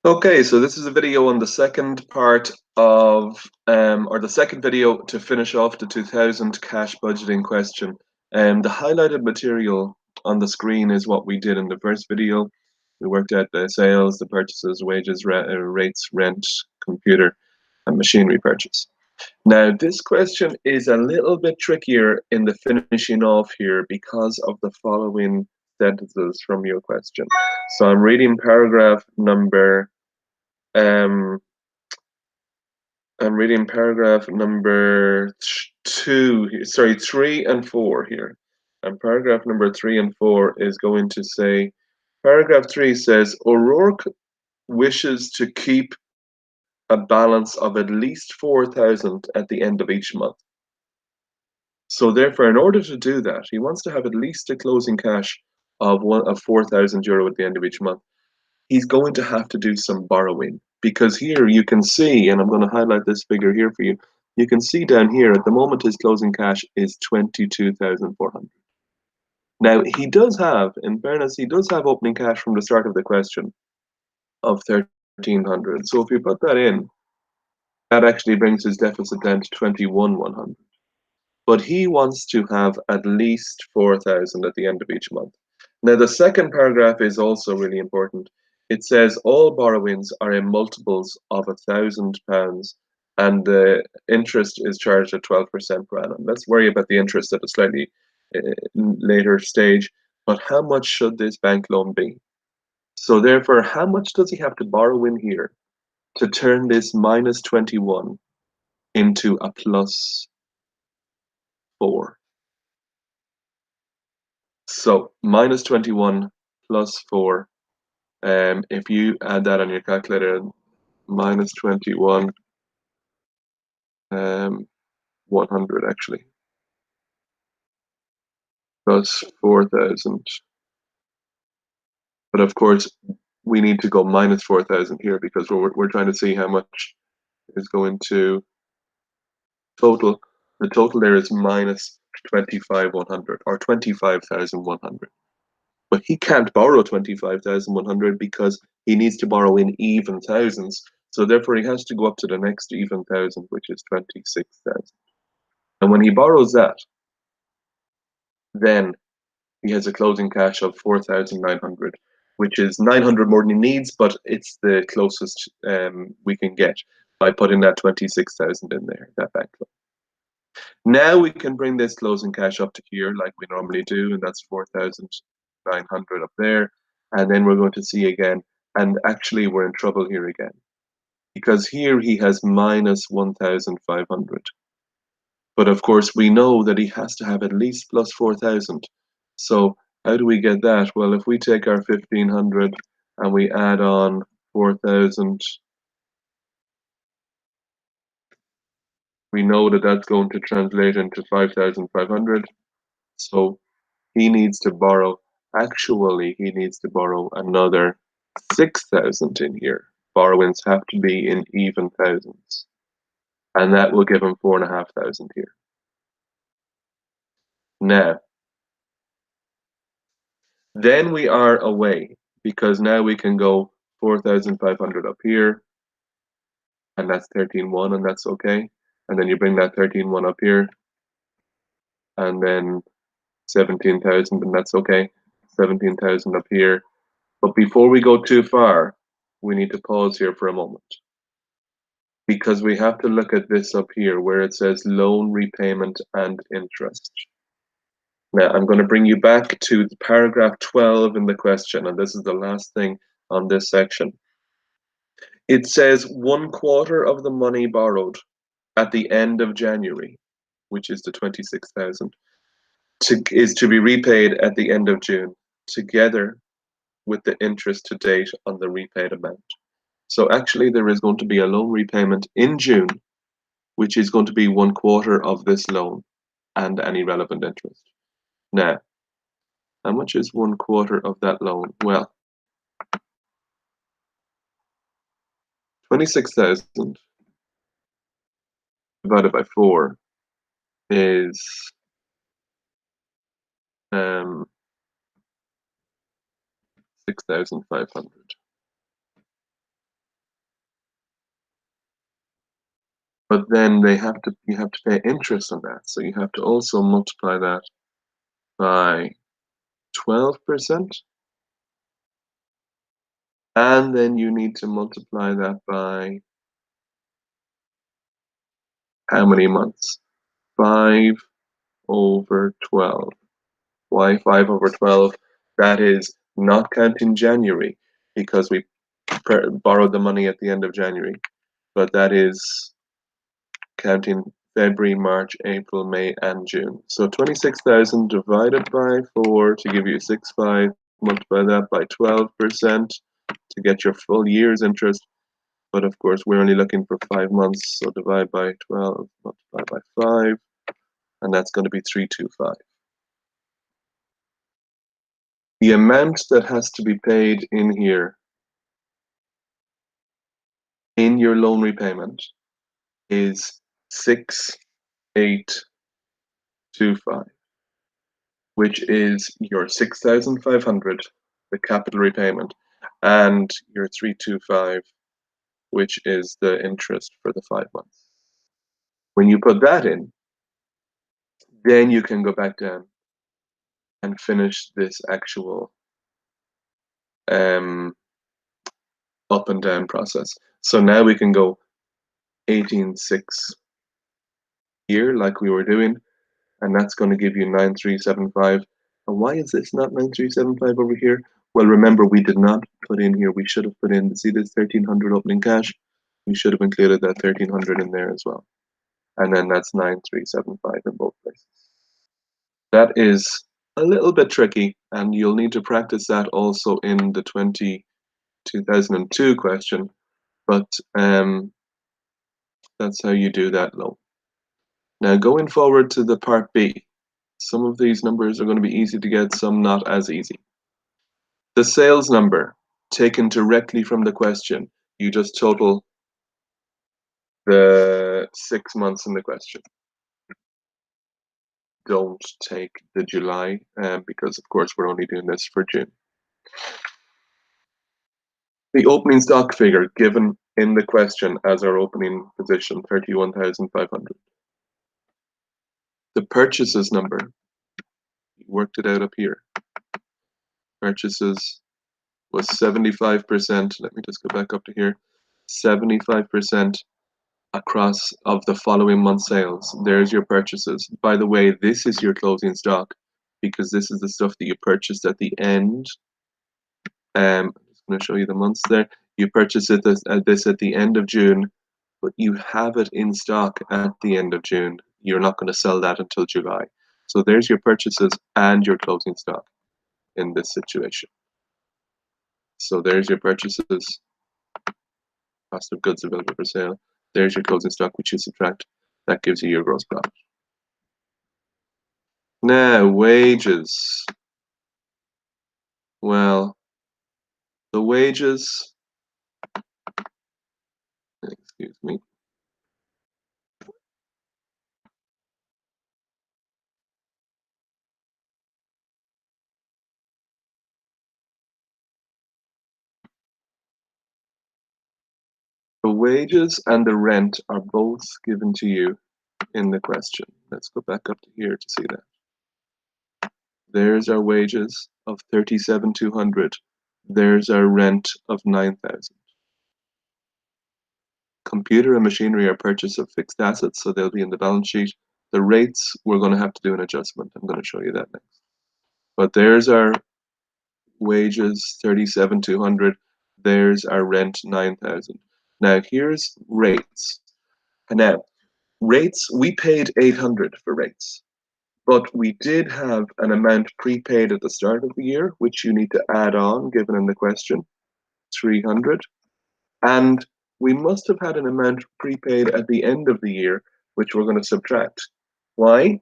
Okay, so this is a video on the second part of, or the second video to finish off the 2000 cash budgeting question. The highlighted material on the screen is what we did in the first video. We worked out the sales, the purchases, wages, rates, rent, computer, and machinery purchase. Now, this question is a little bit trickier in the finishing off here because of the following sentences from your question. So I'm reading paragraph number um, I'm reading paragraph number sorry, 3 and 4 here. And paragraph number 3 and 4 is going to say, paragraph 3 says, O'Rourke wishes to keep a balance of at least 4,000 at the end of each month. So therefore, in order to do that, he wants to have at least a closing cash of 4,000 euro at the end of each month. He's going to have to do some borrowing because here you can see, and I'm going to highlight this figure here for you. You can see down here at the moment his closing cash is 22,400. Now he does have, in fairness, he does have opening cash from the start of the question of 1,300. So if you put that in, that actually brings his deficit down to 21,100. But he wants to have at least 4,000 at the end of each month. Now, the second paragraph is also really important. It says all borrowings are in multiples of £1,000 and the interest is charged at 12% per annum. Let's worry about the interest at a slightly later stage. But how much should this bank loan be? So therefore, how much does he have to borrow in here to turn this minus 21 into a plus 4? So minus 21 plus 4. If you add that on your calculator, minus 21, 100 actually, plus 4,000. But of course, we need to go minus 4,000 here because we're trying to see how much is going to total. The total there is minus 25,100 or 25,100. But he can't borrow 25,100 because he needs to borrow in even thousands. So therefore, he has to go up to the next even thousand, which is 26,000. And when he borrows that, then he has a closing cash of 4,900, which is 900 more than he needs, but it's the closest we can get by putting that 26,000 in there, that bank loan. Now we can bring this closing cash up to here like we normally do, and that's 4,900 up there. And then we're going to see again, and actually we're in trouble here again, because here he has minus 1,500. But of course we know that he has to have at least plus 4,000. So how do we get that? Well, if we take our 1,500 and we add on 4,000, we know that that's going to translate into 5,500. So he needs to borrow, actually, he needs to borrow another 6,000 in here. Borrowings have to be in even thousands. And that will give him 4,500 here. Now, then we are away because now we can go 4,500 up here, and that's 13,1, and that's okay. And then you bring that 13,1 up here, and then 17,000, and that's okay. 17,000 up here. But before we go too far, we need to pause here for a moment because we have to look at this up here where it says loan repayment and interest. Now, I'm going to bring you back to paragraph 12 in the question, and this is the last thing on this section. It says 1/4 of the money borrowed at the end of January, which is the 26,000, is to be repaid at the end of June, together with the interest to date on the repaid amount. So actually there is going to be a loan repayment in June, which is going to be 1/4 of this loan and any relevant interest. Now, how much is 1/4 of that loan? Well, 26,000 divided by 4 is 6,500. but then you have to pay interest on that. So you have to also multiply that by 12%, and then you need to multiply that by how many months? 5 over 12. Why 5 over 12? That is not counting January, because we borrowed the money at the end of January, but that is counting February, March, April, May, and June. So 26,000 divided by 4 to give you 6,500, multiply that by 12% to get your full year's interest. But of course, we're only looking for 5 months, so divide by 12, multiply by 5, and that's going to be 325. The amount that has to be paid in here in your loan repayment is 6,825, which is your 6,500, the capital repayment, and your 325, which is the interest for the 5 months. When you put that in, then you can go back down and finish this actual up and down process. So now we can go 18,6 here like we were doing, and that's going to give you 9,375. And why is this not 9,375 over here? Well, remember, we did not put in here. We should have put in, see this 1,300 opening cash? We should have included that 1,300 in there as well. And then that's 9,375 in both places. That is a little bit tricky, and you'll need to practice that also in the 2002 question, but that's how you do that loan. Now going forward to the part B, some of these numbers are going to be easy to get, some not as easy. The sales number taken directly from the question, you just total the 6 months in the question. Don't take the July, because of course we're only doing this for June. The opening stock figure given in the question as our opening position, 31,500. The purchases number, you worked it out up here. Purchases was 75%. Let me just go back up to here. 75% across of the following month sales. There's your purchases. By the way, this is your closing stock, because this is the stuff that you purchased at the end. I'm just going to show you the months there. You purchased this at the end of June, but you have it in stock at the end of June. You're not going to sell that until July. So there's your purchases and your closing stock in this situation. So there's your purchases, cost of goods available for sale. There's your closing stock, which you subtract. That gives you your gross profit. Now, wages. Well, the wages, excuse me. The wages and the rent are both given to you in the question. Let's go back up to here to see that. There's our wages of 37,200. There's our rent of 9,000. Computer and machinery are purchase of fixed assets, so they'll be in the balance sheet. The rates, we're going to have to do an adjustment. I'm going to show you that next. But there's our wages, 37,200. There's our rent, 9,000. Now here's rates. And now, rates, we paid 800 for rates. But we did have an amount prepaid at the start of the year, which you need to add on, given in the question, 300. And we must have had an amount prepaid at the end of the year, which we're going to subtract. Why?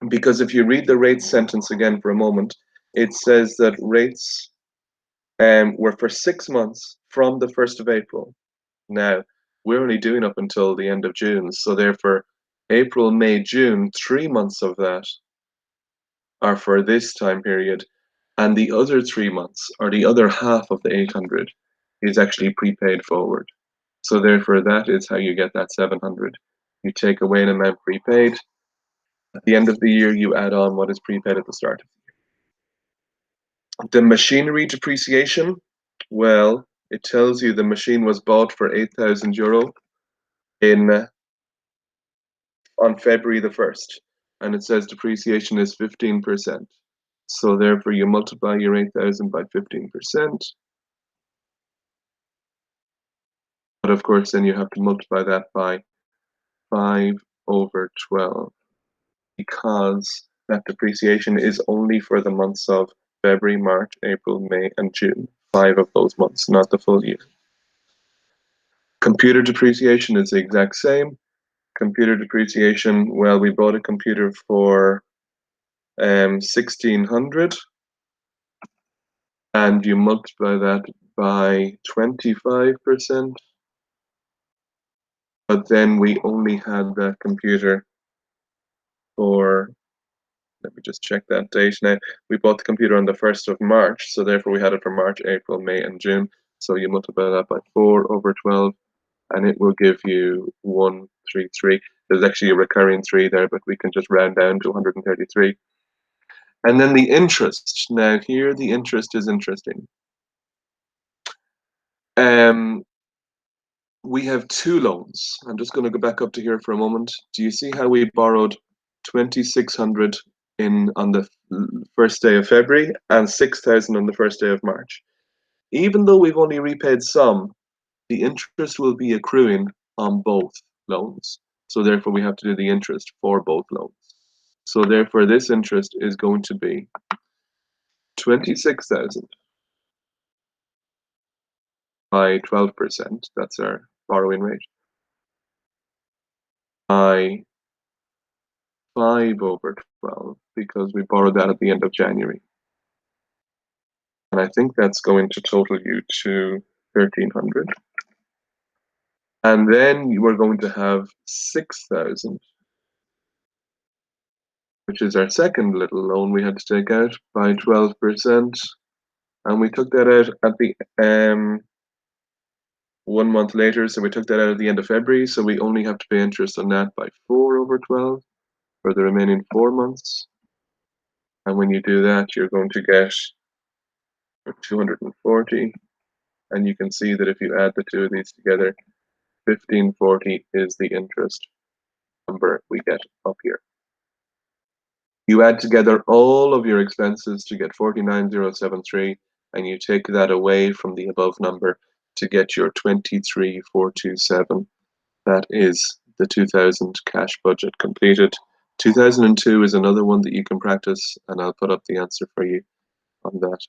Because if you read the rates sentence again for a moment, it says that rates were for 6 months from the 1st of April. Now, we're only doing up until the end of June, so therefore April, May, June, 3 months of that are for this time period, and the other 3 months, or the other half of the 800, is actually prepaid forward. So therefore, that is how you get that 700. You take away an amount prepaid. At the end of the year, you add on what is prepaid at the start. The machinery depreciation, well, it tells you the machine was bought for €8,000 on February the 1st, and it says depreciation is 15%. So therefore, you multiply your 8,000 by 15%. But of course, then you have to multiply that by 5/12, because that depreciation is only for the months of February, March, April, May, and June. 5 of those months, not the full year. Computer depreciation is the exact same. Computer depreciation, well, we bought a computer for 1,600, and you multiply that by 25%. But then we only had that computer for, let me just check that date now. We bought the computer on the 1st of March, so therefore we had it for March, April, May, and June. So you multiply that by 4/12, and it will give you 133. There's actually a recurring 3 there, but we can just round down to 133. And then the interest. Now here the interest is interesting. We have 2 loans. I'm just going to go back up to here for a moment. Do you see how we borrowed 2,600 on the first day of February and 6,000 on the first day of March? Even though we've only repaid some, the interest will be accruing on both loans. So therefore, we have to do the interest for both loans. So therefore, this interest is going to be 26,000 by 12%. That's our borrowing rate. By 5/12, because we borrowed that at the end of January. And I think that's going to total you to 1,300. And then you are going to have 6,000, which is our second little loan we had to take out, by 12%. And we took that out at the 1 month later, so we took that out at the end of February, so we only have to pay interest on that by 4/12 for the remaining 4 months. And when you do that, you're going to get 240, and you can see that if you add the two of these together, 1,540 is the interest number we get up here. You add together all of your expenses to get 49,073, and you take that away from the above number to get your 23,427. That is the 2000 cash budget completed. 2002 is another one that you can practice, and I'll put up the answer for you on that.